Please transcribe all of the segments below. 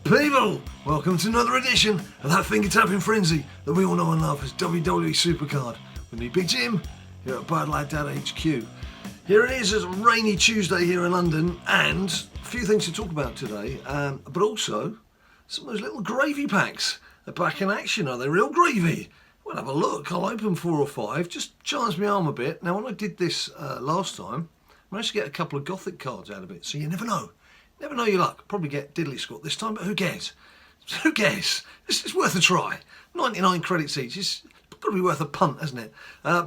People, welcome to another edition of that finger-tapping frenzy that we all know and love as WWE SuperCard. With me, Big Jim, here at BadLadDad HQ. Here it is, it's a rainy Tuesday here in London, and a few things to talk about today, but also some of those little gravy packs are back in action. Are they real gravy? We'll have a look. I'll open 4 or 5, just chance my arm a bit. Now, when I did this last time, I managed to get a couple of Gothic cards out of it, so you never know. Never know your luck. Probably get diddly squat this time, but who cares? Who cares? It's worth a try. 99 credits each. It's got to be worth a punt, hasn't it?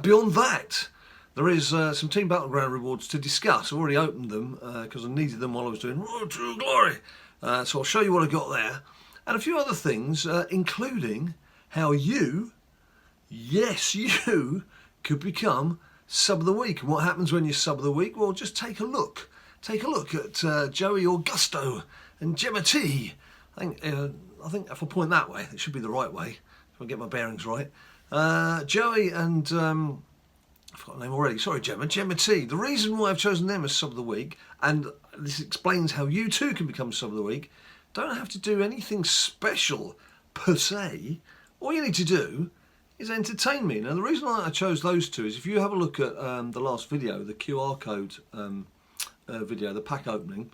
Beyond that, there is some Team Battleground rewards to discuss. I've already opened them because I needed them while I was doing Road to Glory. So I'll show you what I got there. And a few other things, including how you, yes, you, could become Sub of the Week. And what happens when you're Sub of the Week? Well, just take a look. Take a look at Joey Augusto and Gemma T. I think if I point that way, it should be the right way, if I get my bearings right. Joey and, I forgot the name already, sorry Gemma T. The reason why I've chosen them as Sub of the Week, and this explains how you too can become Sub of the Week, don't have to do anything special per se. All you need to do is entertain me. Now the reason I chose those two is if you have a look at the last video, the QR code video, the pack opening,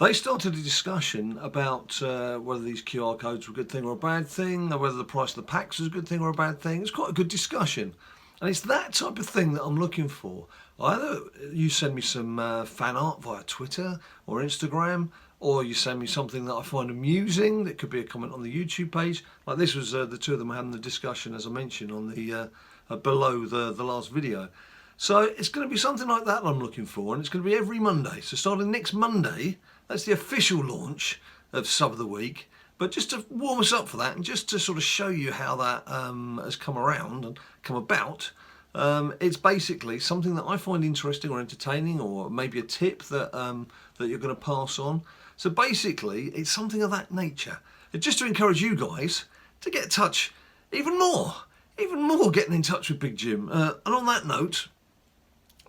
they started a discussion about whether these QR codes were a good thing or a bad thing, or whether the price of the packs was a good thing or a bad thing. It's quite a good discussion, and it's that type of thing that I'm looking for. Either you send me some fan art via Twitter or Instagram, or you send me something that I find amusing that could be a comment on the YouTube page. Like this was the two of them having the discussion, as I mentioned, on the below the last video. So it's going to be something like that I'm looking for, and it's going to be every Monday. So starting next Monday, that's the official launch of Sub of the Week. But just to warm us up for that, and just to sort of show you how that has come around and come about, it's basically something that I find interesting or entertaining, or maybe a tip that that you're going to pass on. So basically, it's something of that nature. It's just to encourage you guys to get in touch even more getting in touch with Big Jim. And on that note,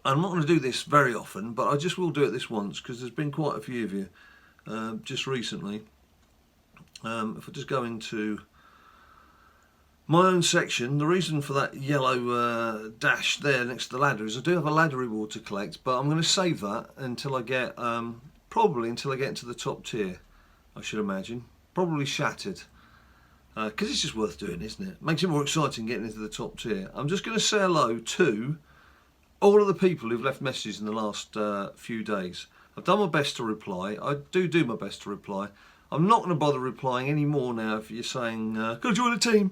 I'm not going to do this very often, but I just will do it this once because there's been quite a few of you just recently. If I just go into my own section, the reason for that yellow dash there next to the ladder is I do have a ladder reward to collect, but I'm going to save that until I get, probably until I get into the top tier, I should imagine. Probably Shattered. Because it's just worth doing, isn't it? Makes it more exciting getting into the top tier. I'm just going to say hello to all of the people who've left messages in the last few days. I've done my best to reply. I do my best to reply. I'm not going to bother replying any more now if you're saying, go join a team,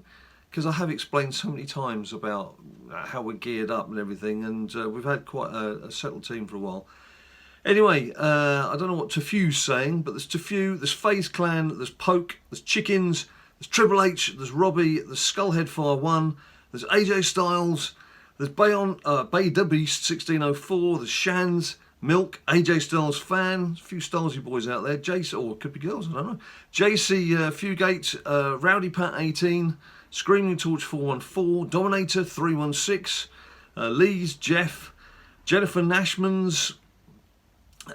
because I have explained so many times about how we're geared up and everything, and we've had quite a settled team for a while. Anyway, I don't know what Tefew's saying, but there's Tefew, there's FaZe Clan, there's Poke, there's Chickens, there's Triple H, there's Robbie, there's Skullhead Fire 1, there's AJ Styles, there's Bay the Beast 1604, there's Shans, Milk, AJ Styles Fan, a few Stylesy boys out there, JC, or it could be girls, I don't know, JC Fugate, Rowdy Pat 18, Screaming Torch 414, Dominator 316, Lee's, Jeff, Jennifer Nashman's,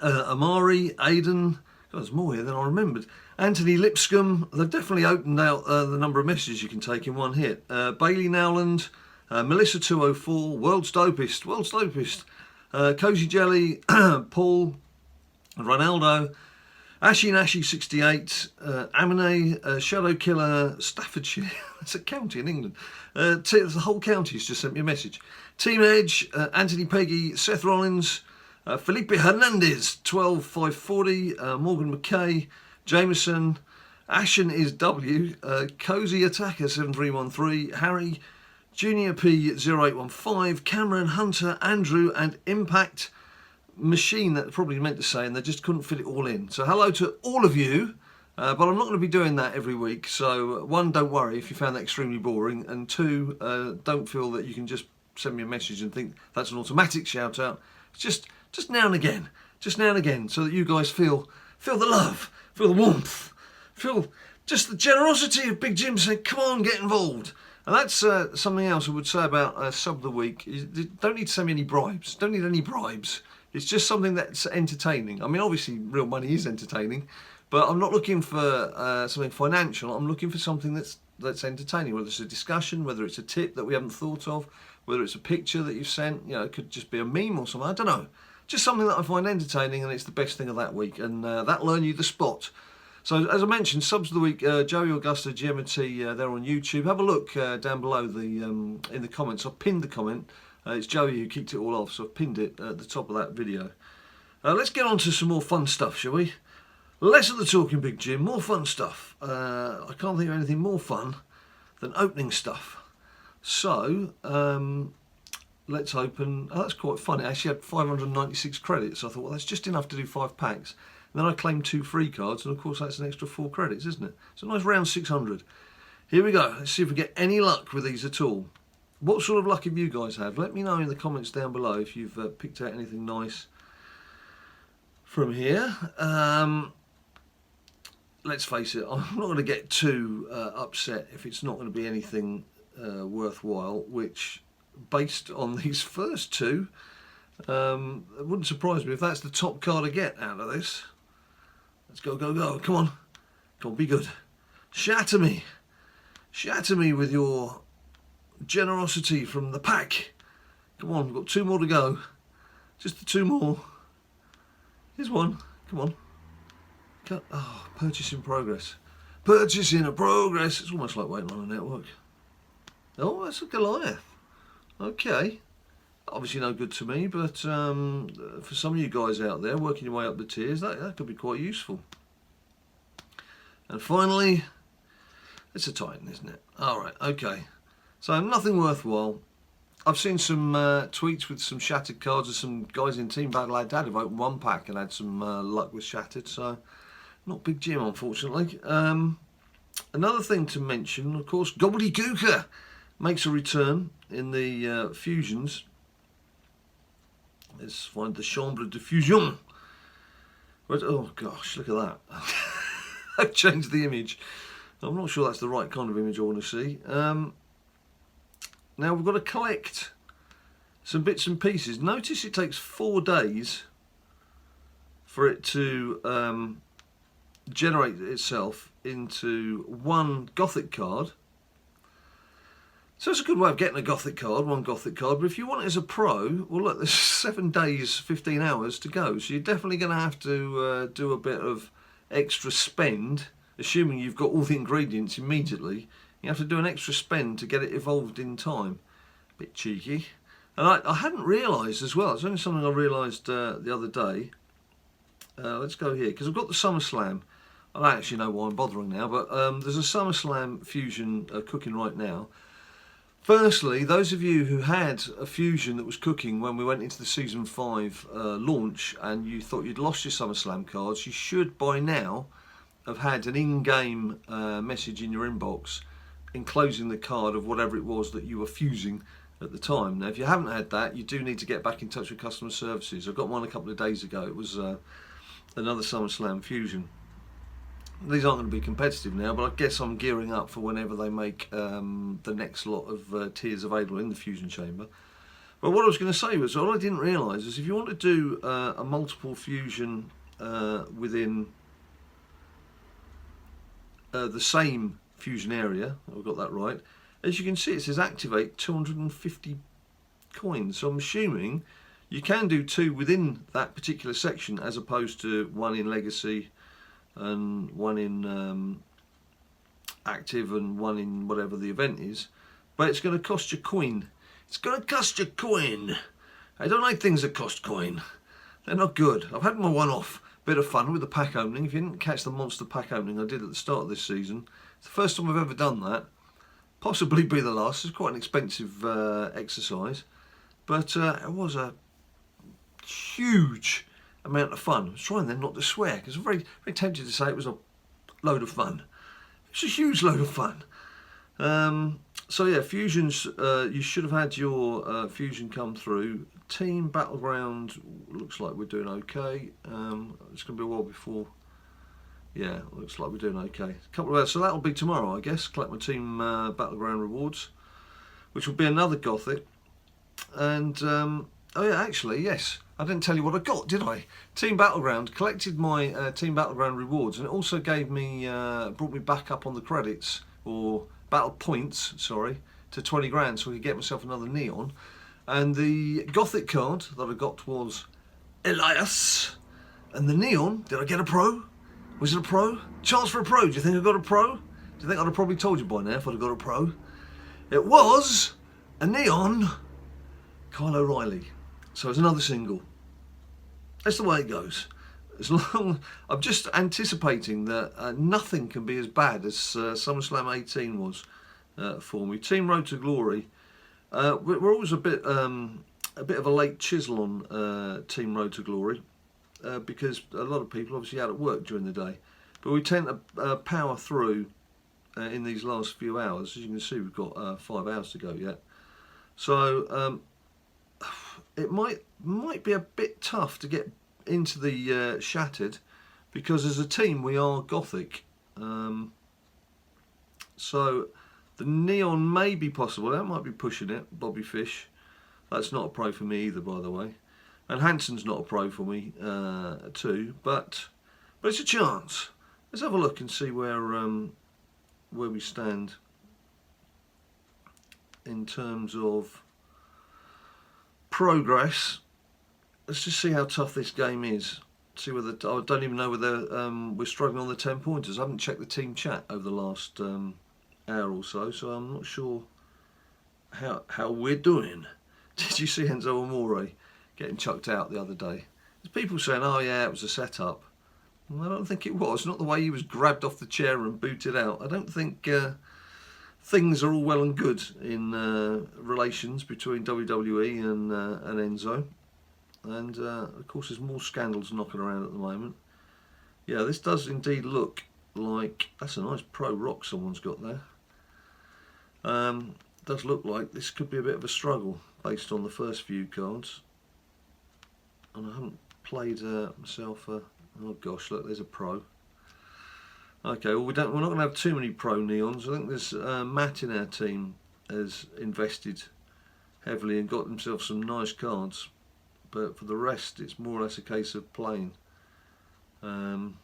Amari, Aiden, God, there's more here than I remembered. Anthony Lipscomb, they've definitely opened out the number of messages you can take in one hit. Bailey Nowland, Melissa 204, World's Dopest, Cozy Jelly, Paul, Ronaldo, Ashy Nashy 68, Amine, Shadow Killer, Staffordshire, that's a county in England. The whole county has just sent me a message. Team Edge, Anthony Peggy, Seth Rollins, Felipe Hernandez, 12540, Morgan McKay, Jameson, Ashen is W, Cozy Attacker 7313, Harry, Junior P 0815, Cameron, Hunter, Andrew, and Impact Machine, that probably meant to say, and they just couldn't fit it all in. So hello to all of you, but I'm not going to be doing that every week. So one, don't worry if you found that extremely boring, and two, don't feel that you can just send me a message and think that's an automatic shout out. It's just now and again, so that you guys feel the love, feel the warmth, feel just the generosity of Big Jim saying, come on, get involved. And that's something else I would say about Sub of the Week. You don't need to send me any bribes. Don't need any bribes. It's just something that's entertaining. I mean, obviously, real money is entertaining, But I'm not looking for something financial. I'm looking for something that's entertaining, whether it's a discussion, whether it's a tip that we haven't thought of, whether it's a picture that you've sent, you know, it could just be a meme or something, I don't know. Just something that I find entertaining, and it's the best thing of that week, and that'll earn you the spot. So, as I mentioned, subs of the week, Joey Augusta, GMT, they're on YouTube. Have a look down below in the comments. I've pinned the comment. It's Joey who kicked it all off, so I've pinned it at the top of that video. Let's get on to some more fun stuff, shall we? Less of the talking, Big Jim, more fun stuff. I can't think of anything more fun than opening stuff. So, let's open. Oh, that's quite funny. I actually had 596 credits. I thought, well, that's just enough to do 5 packs. And then I claimed 2 free cards, and of course that's an extra 4 credits, isn't it? It's a nice round 600. Here we go. Let's see if we get any luck with these at all. What sort of luck have you guys had? Let me know in the comments down below if you've picked out anything nice from here. Let's face it, I'm not going to get too upset if it's not going to be anything worthwhile, which, based on these first 2, it wouldn't surprise me if that's the top card I get out of this. Let's go, go, go. Come on. Come on, be good. Shatter me. Shatter me with your generosity from the pack. Come on, we've got 2 more to go. Just the 2 more. Here's one. Come on. Oh, purchase in progress. Purchase in progress. It's almost like waiting on a network. Oh, that's a Goliath. Okay. Obviously no good to me, but for some of you guys out there working your way up the tiers, that could be quite useful. And finally, it's a Titan, isn't it? Alright, okay. So nothing worthwhile. I've seen some tweets with some shattered cards of some guys in Team BadLadDad who've opened 1 pack and had some luck with shattered, so not Big Jim, unfortunately. Another thing to mention, of course, Gobbledygooker makes a return in the fusions. Let's find the Chambre de Fusion. Oh gosh, look at that. I've changed the image. I'm not sure that's the right kind of image I want to see. Now we've got to collect some bits and pieces. Notice it takes 4 days for it to generate itself into 1 Gothic card. So it's a good way of getting a Gothic card, 1 Gothic card, but if you want it as a pro, well look, there's 7 days, 15 hours to go, so you're definitely going to have to do a bit of extra spend, assuming you've got all the ingredients immediately. You have to do an extra spend to get it evolved in time. Bit cheeky. And I hadn't realised as well, it's only something I realised the other day. Let's go here, because I've got the SummerSlam. I don't actually know why I'm bothering now, but there's a SummerSlam fusion cooking right now. Firstly, those of you who had a fusion that was cooking when we went into the Season 5 launch and you thought you'd lost your SummerSlam cards, you should by now have had an in-game message in your inbox enclosing the card of whatever it was that you were fusing at the time. Now, if you haven't had that, you do need to get back in touch with customer services. I got one a couple of days ago. It was another SummerSlam fusion. These aren't going to be competitive now, but I guess I'm gearing up for whenever they make the next lot of tiers available in the Fusion Chamber. But what I was going to say was, what I didn't realise is if you want to do a multiple fusion within the same fusion area, I've got that right, as you can see it says activate 250 coins. So I'm assuming you can do 2 within that particular section as opposed to 1 in Legacy and 1 in active and 1 in whatever the event is, but it's going to cost you coin. It's going to cost you coin. I don't like things that cost coin. They're not good. I've had my one-off bit of fun with the pack opening. If you didn't catch the monster pack opening I did at the start of this season, it's the first time I've ever done that. Possibly be the last. It's quite an expensive exercise, but it was a huge amount of fun. I was trying then not to swear because I'm very, very tempted to say it was a load of fun. It's a huge load of fun. So yeah, fusions, you should have had your fusion come through. Team Battleground, looks like we're doing okay. It's going to be a while before. Yeah, looks like we're doing okay. A couple of hours, so that'll be tomorrow, I guess. Collect my Team Battleground rewards, which will be another Gothic. And oh yeah, actually, yes. I didn't tell you what I got, did I? Team Battleground, collected my Team Battleground rewards, and it also gave me, brought me back up on the credits, or battle points, sorry, to 20 grand, so I could get myself another Neon. And the Gothic card that I got was Elias. And the Neon, did I get a Pro? Was it a Pro? Chance for a Pro, do you think I got a Pro? Do you think I'd have probably told you by now if I'd have got a Pro? It was a Neon Kyle O'Reilly. So it's another single. That's the way it goes. As long, I'm just anticipating that nothing can be as bad as SummerSlam 18 was for me. Team Road to Glory. We're always a bit of a late chisel on Team Road to Glory because a lot of people obviously out at work during the day. But we tend to power through in these last few hours. As you can see, we've got 5 hours to go yet. So it might be a bit tough to get into the Shattered, because as a team we are Gothic. So the Neon may be possible. That might be pushing it. Bobby Fish. That's not a Pro for me either, by the way. And Hanson's not a Pro for me too. But it's a chance. Let's have a look and see where we stand in terms of progress. Let's just see how tough this game is. See whether, I don't even know whether we're struggling on the 10 pointers. I haven't checked the team chat over the last hour or so, so I'm not sure how we're doing. Did you see Enzo Amore getting chucked out the other day? There's people saying, oh yeah, it was a setup. Well, I don't think it was. Not the way he was grabbed off the chair and booted out. I don't think things are all well and good in relations between WWE and Enzo. And of course there's more scandals knocking around at the moment. Yeah, this does indeed look like, that's a nice Pro Rock someone's got there. Does look like this could be a bit of a struggle based on the first few cards. And I haven't played myself oh gosh, look, there's a Pro. Okay, well we're not going to have too many Pro Neons. I think there's Matt in our team has invested heavily and got himself some nice cards. But for the rest, it's more or less a case of playing. I mean,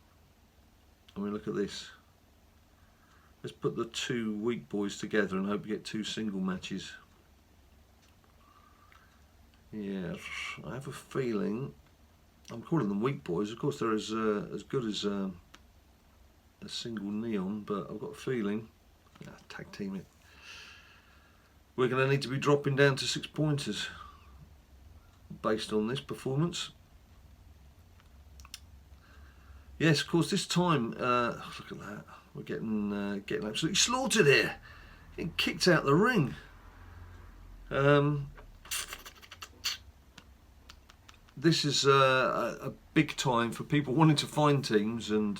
look at this. Let's put the two weak boys together and hope we get 2 single matches. Yeah, I have a feeling. I'm calling them weak boys. Of course, they're as good as a single Neon, but I've got a feeling. Tag team it. We're going to need to be dropping down to 6 pointers. Based on this performance. Yes, of course, this time, look at that, we're getting absolutely slaughtered here, getting kicked out the ring. This is a big time for people wanting to find teams and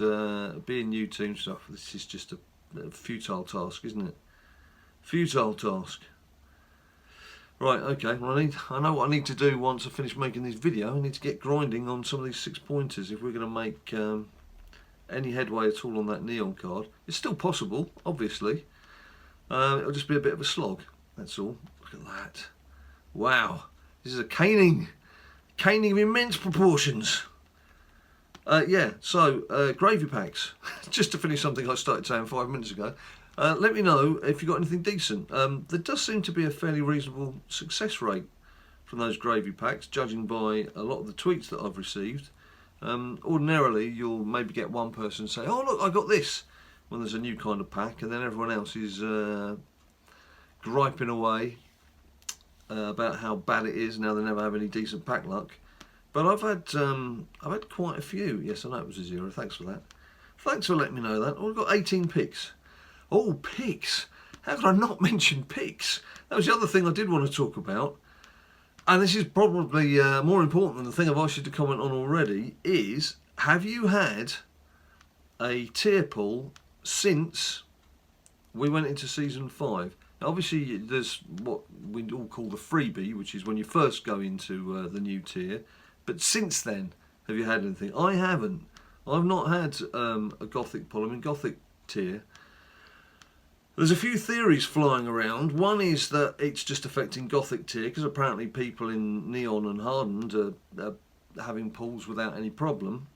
be in new team stuff. This is just a futile task, isn't it? Futile task. Right, okay, well I know what I need to do once I finish making this video. I need to get grinding on some of these 6 pointers if we're going to make any headway at all on that Neon card. It's still possible, obviously. It'll just be a bit of a slog, that's all. Look at that. Wow, this is a caning of immense proportions. Yeah, so gravy packs. Just to finish something I started saying 5 minutes ago. Let me know if you've got anything decent. There does seem to be a fairly reasonable success rate from those gravy packs, judging by a lot of the tweets that I've received. Ordinarily, you'll maybe get one person say, oh look, I got this, when there's a new kind of pack, and then everyone else is griping away about how bad it is, now they never have any decent pack luck. But I've had quite a few. Yes, I know it was a 0, thanks for that. Thanks for letting me know that. Oh, I've got 18 picks. Oh, picks. How could I not mention picks? That was the other thing I did want to talk about. And this is probably more important than the thing I've asked you to comment on already, is, have you had a tier pull since we went into Season 5? Now, obviously, there's what we all call the freebie, which is when you first go into the new tier. But since then, have you had anything? I haven't. I've not had a Gothic pull. I'm in Gothic tier. There's a few theories flying around. One is that it's just affecting Gothic tier, because apparently people in Neon and Hardened are having pulls without any problem.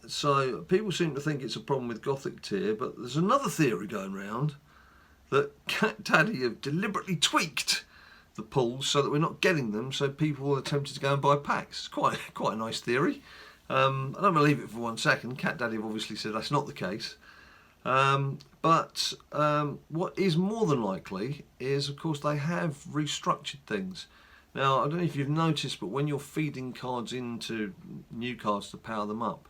So people seem to think it's a problem with Gothic tier, but there's another theory going around that Cat Daddy have deliberately tweaked the pulls so that we're not getting them, so people are tempted to go and buy packs. It's quite a nice theory. I don't believe it for 1 second. Cat Daddy have obviously said that's not the case. But what is more than likely is, of course, they have restructured things. Now, I don't know if you've noticed, but when you're feeding cards into new cards to power them up,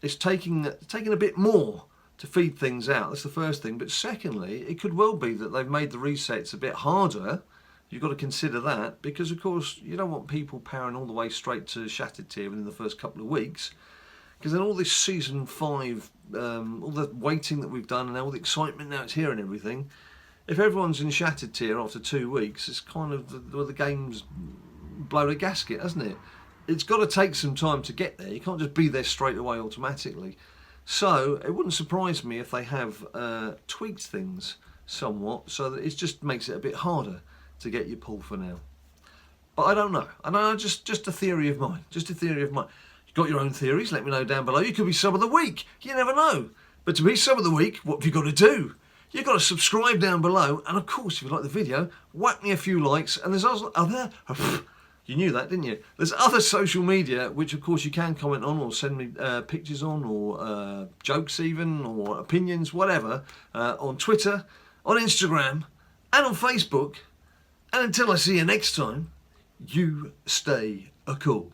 it's taking a bit more to feed things out. That's the first thing. But secondly, it could well be that they've made the resets a bit harder. You've got to consider that, because, of course, you don't want people powering all the way straight to Shattered tier within the first couple of weeks. Because then all this Season 5, all the waiting that we've done and all the excitement now it's here and everything, if everyone's in Shattered tier after 2 weeks, it's kind of the game's blown a gasket, hasn't it? It's got to take some time to get there. You can't just be there straight away automatically. So it wouldn't surprise me if they have tweaked things somewhat, so that it just makes it a bit harder to get your pull for now. But I don't know. I know, just a theory of mine. Just a theory of mine. You've got your own theories, let me know down below. You could be Sub of the Week, you never know. But to be Sub of the Week, what have you got to do? You've got to subscribe down below, and of course, if you like the video, whack me a few likes, and there's other, you knew that, didn't you? There's other social media, which of course you can comment on, or send me pictures on, or jokes even, or opinions, whatever, on Twitter, on Instagram, and on Facebook. And until I see you next time, you stay cool.